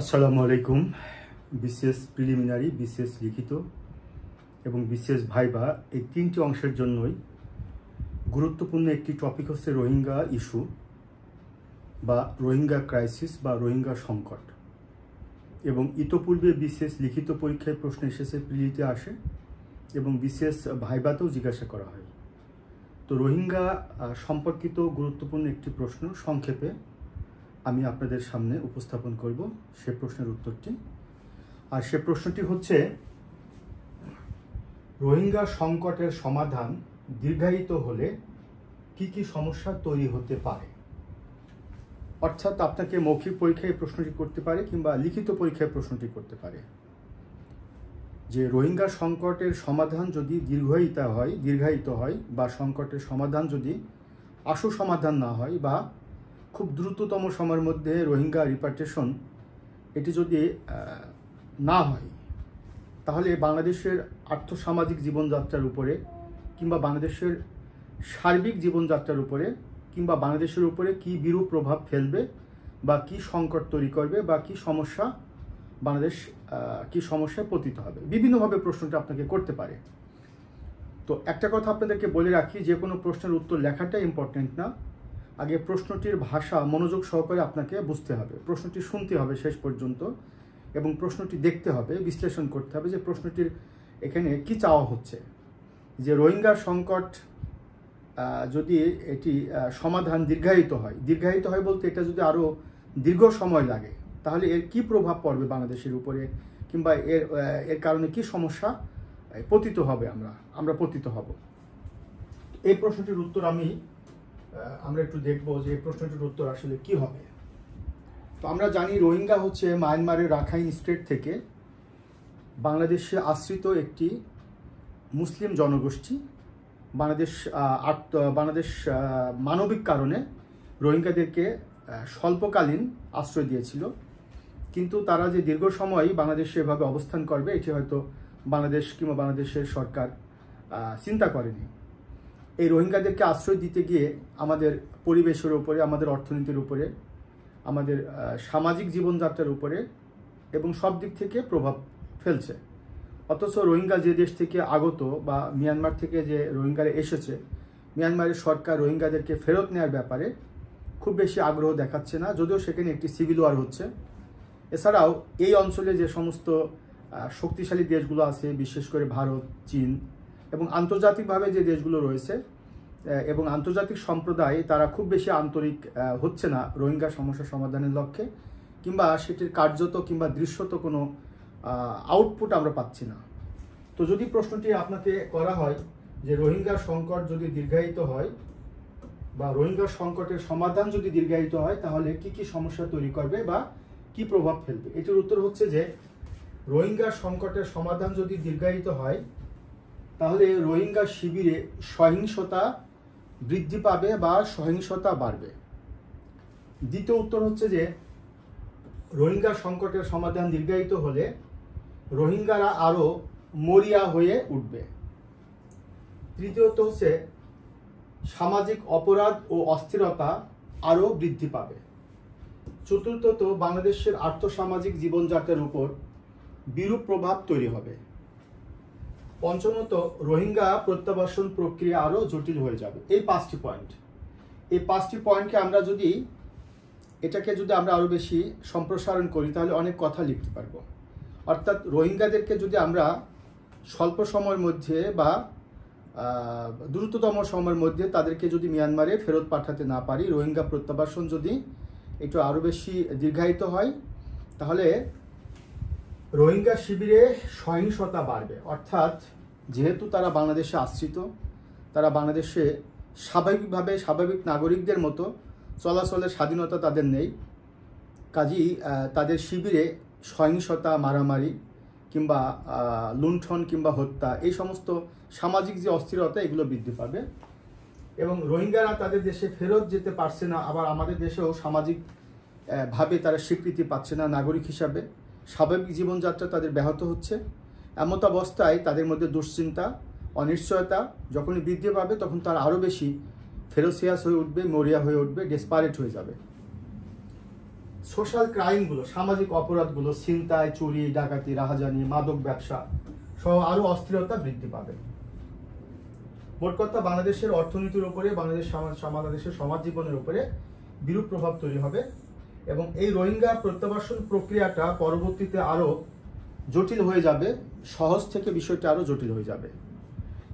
আসসালামু আলাইকুম। বিশেষ প্রিলিমিনারি, বিশেষ লিখিত এবং বিশেষ ভাইবা এই তিনটি অংশের জন্যই গুরুত্বপূর্ণ একটি টপিক হচ্ছে রোহিঙ্গা ইস্যু বা রোহিঙ্গা ক্রাইসিস বা রোহিঙ্গা সংকট। এবং ইতোপূর্বে বিশেষ লিখিত পরীক্ষায় প্রশ্ন এসেছে, প্রিলিতে আসে এবং বিশেষ ভাইবাতেও জিজ্ঞাসা করা হয়। তো রোহিঙ্গা সম্পর্কিত গুরুত্বপূর্ণ একটি প্রশ্ন সংক্ষেপে আমি আপনাদের সামনে উপস্থাপন করব সে প্রশ্নের উত্তরটি। আর সে প্রশ্নটি হচ্ছে, রোহিঙ্গা সংকটের সমাধান দীর্ঘায়িত হলে কি কি সমস্যা তৈরি হতে পারে। অর্থাৎ আপনাকে মৌখিক পরীক্ষায় প্রশ্নটি করতে পারে কিংবা লিখিত পরীক্ষায় প্রশ্নটি করতে পারে যে রোহিঙ্গা সংকটের সমাধান যদি দীর্ঘায়িত হয় বা সংকটের সমাধান যদি আশু সমাধান না হয় বা খুব দ্রুততম সময়ের মধ্যে রোহিঙ্গা রিপার্টেশন এটি যদি না হয়, তাহলে বাংলাদেশের আর্থসামাজিক জীবনযাত্রার উপরে কিংবা বাংলাদেশের সার্বিক জীবনযাত্রার উপরে কিংবা বাংলাদেশের উপরে কি বিরূপ প্রভাব ফেলবে বা কি সংকট তৈরি করবে বা কি সমস্যা বাংলাদেশ কি সমস্যায় পতিত হবে, বিভিন্নভাবে প্রশ্নটা আপনাকে করতে পারে। তো একটা কথা আপনাদেরকে বলে রাখি, যে কোনো প্রশ্নের উত্তর লেখাটা ইম্পর্টেন্ট না, আগে প্রশ্নটির ভাষা মনোযোগ সহকারে আপনাকে বুঝতে হবে, প্রশ্নটি শুনতে হবে শেষ পর্যন্ত এবং প্রশ্নটি দেখতে হবে, বিশ্লেষণ করতে হবে যে প্রশ্নটির এখানে কি চাওয়া হচ্ছে। যে রোহিঙ্গা সংকট যদি এটি সমাধান দীর্ঘায়িত হয় বলতে এটা যদি আরও দীর্ঘ সময় লাগে, তাহলে এর কি প্রভাব পড়বে বাংলাদেশের উপরে কিংবা এর কারণে কি সমস্যা পতিত হবে, আমরা পতিত হব। এই প্রশ্নটির উত্তর আমরা একটু দেখব যে এই প্রশ্নটির উত্তর আসলে কি হবে। তো আমরা জানি রোহিঙ্গা হচ্ছে মায়ানমারের রাখাইন স্টেট থেকে বাংলাদেশে আশ্রিত একটি মুসলিম জনগোষ্ঠী। বাংলাদেশ মানবিক কারণে রোহিঙ্গাদেরকে স্বল্পকালীন আশ্রয় দিয়েছিল, কিন্তু তারা যে দীর্ঘ সময় বাংলাদেশে এভাবে অবস্থান করবে এটি হয়তো বাংলাদেশ কিংবা বাংলাদেশের সরকার চিন্তা করেনি। এই রোহিঙ্গাদেরকে আশ্রয় দিতে গিয়ে আমাদের পরিবেশের উপরে, আমাদের অর্থনীতির উপরে, আমাদের সামাজিক জীবনযাত্রার উপরে এবং সব দিক থেকে প্রভাব ফেলছে। অথচ রোহিঙ্গা যে দেশ থেকে আগত বা মিয়ানমার থেকে যে রোহিঙ্গারা এসেছে, মিয়ানমারের সরকার রোহিঙ্গাদেরকে ফেরত নেওয়ার ব্যাপারে খুব বেশি আগ্রহ দেখাচ্ছে না, যদিও সেখানে একটি সিভিল ওয়ার হচ্ছে। এছাড়াও এই অঞ্চলে যে সমস্ত শক্তিশালী দেশগুলো আছে, বিশেষ করে ভারত, চীন এবং আন্তর্জাতিকভাবে যে দেশগুলো রয়েছে এবং আন্তর্জাতিক সম্প্রদায়, তারা খুব বেশি আন্তরিক হচ্ছে না রোহিঙ্গা সমস্যা সমাধানের লক্ষ্যে, কিংবা সেটির কার্যত কিংবা দৃশ্যত কোনো আউটপুট আমরা পাচ্ছি না। তো যদি প্রশ্নটি আপনাকে করা হয় যে রোহিঙ্গা সংকট যদি দীর্ঘায়িত হয় বা রোহিঙ্গা সংকটের সমাধান যদি দীর্ঘায়িত হয়, তাহলে কি কি সমস্যা তৈরি করবে বা কি প্রভাব ফেলবে, এটির উত্তর হচ্ছে যে রোহিঙ্গা সংকটের সমাধান যদি দীর্ঘায়িত হয়, তাহলে রোহিঙ্গা শিবিরে সহিংসতা বৃদ্ধি পাবে বা সহিংসতা বাড়বে। দ্বিতীয় উত্তর হচ্ছে যে রোহিঙ্গা সংকটের সমাধান দীর্ঘায়িত হলে রোহিঙ্গারা আরও মরিয়া হয়ে উঠবে। তৃতীয়ত হচ্ছে সামাজিক অপরাধ ও অস্থিরতা আরও বৃদ্ধি পাবে। চতুর্থত বাংলাদেশের আর্থসামাজিক জীবনযাত্রার উপর বিরূপ প্রভাব তৈরি হবে। পঞ্চমত রোহিঙ্গা প্রত্যাবাসন প্রক্রিয়া আরও জটিল হয়ে যাবে। এই পাঁচটি পয়েন্টকে আমরা যদি আরও বেশি সম্প্রসারণ করি, তাহলে অনেক কথা লিখতে পারবো। অর্থাৎ রোহিঙ্গাদেরকে যদি আমরা স্বল্প সময়ের মধ্যে বা দ্রুততম সময়ের মধ্যে তাদেরকে যদি মিয়ানমারে ফেরত পাঠাতে না পারি, রোহিঙ্গা প্রত্যাবাসন যদি একটু আরও বেশি দীর্ঘায়িত হয়, তাহলে রোহিঙ্গা শিবিরে সহিংসতা বাড়বে। অর্থাৎ যেহেতু তারা বাংলাদেশে আশ্রিত, তারা বাংলাদেশে স্বাভাবিক নাগরিকদের মতো চলাচলের স্বাধীনতা তাদের নেই, কাজেই তাদের শিবিরে সহিংসতা, মারামারি কিংবা লুণ্ঠন কিংবা হত্যা, এই সমস্ত সামাজিক যে অস্থিরতা, এগুলো বৃদ্ধি পাবে। এবং রোহিঙ্গারা তাদের দেশে ফেরত যেতে পারছে না, আবার আমাদের দেশেও সামাজিকভাবে তারা স্বীকৃতি পাচ্ছে না নাগরিক হিসাবে, স্বাভাবিক জীবনযাত্রা তাদের ব্যাহত হচ্ছে। এমত অবস্থায় তাদের মধ্যে দুশ্চিন্তা, অনিশ্চয়তা যখনই বৃদ্ধি পাবে, তখন তারা আরও বেশি ফেরোসিয়াস হয়ে উঠবে, মরিয়া হয়ে উঠবে, ডেসপারেট হয়ে যাবে। সোশ্যাল ক্রাইমগুলো, সামাজিক অপরাধগুলো, ছিনতাই, চুরি, ডাকাতি, রাহাজানি, মাদক ব্যবসা সহ আরো অস্থিরতা বৃদ্ধি পাবে। মোট কথা বাংলাদেশের অর্থনীতির উপরে, বাংলাদেশের সমাজ জীবনের উপরে বিরূপ প্রভাব তৈরি হবে এবং এই রোহিঙ্গা প্রত্যাবাসন প্রক্রিয়াটা পরবর্তীতে আরো জটিল হয়ে যাবে, সহজ থেকে বিষয়টা আরো জটিল হয়ে যাবে।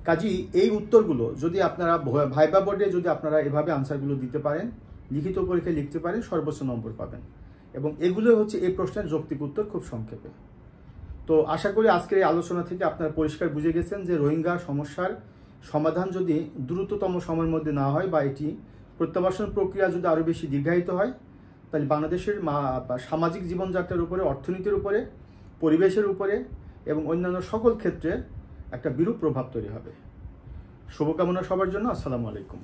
কাজেই এই উত্তরগুলো যদি আপনারা ভাইবা বোর্ডে যদি আপনারা এভাবে আনসারগুলো দিতে পারেন, লিখিত পরীক্ষায় লিখতে পারেন, সর্বোচ্চ নম্বর পাবেন। এবং এগুলো হচ্ছে এই প্রশ্নের যৌক্তিক উত্তর খুব সংক্ষেপে। তো আশা করি আজকের এই আলোচনা থেকে আপনারা পরিষ্কার বুঝে গেছেন যে রোহিঙ্গা সমস্যার সমাধান যদি দ্রুততম সময়ের মধ্যে না হয় বা এটি প্রত্যাবাসন প্রক্রিয়া যদি আরও বেশি দীর্ঘায়িত হয়, তাহলে বাংলাদেশের সামাজিক জীবনযাত্রার উপরে, অর্থনীতির উপরে, পরিবেশের উপরে এবং অন্যান্য সকল ক্ষেত্রে একটা বিরূপ প্রভাব তৈরি হবে। শুভকামনা সবার জন্য। আসসালামু আলাইকুম।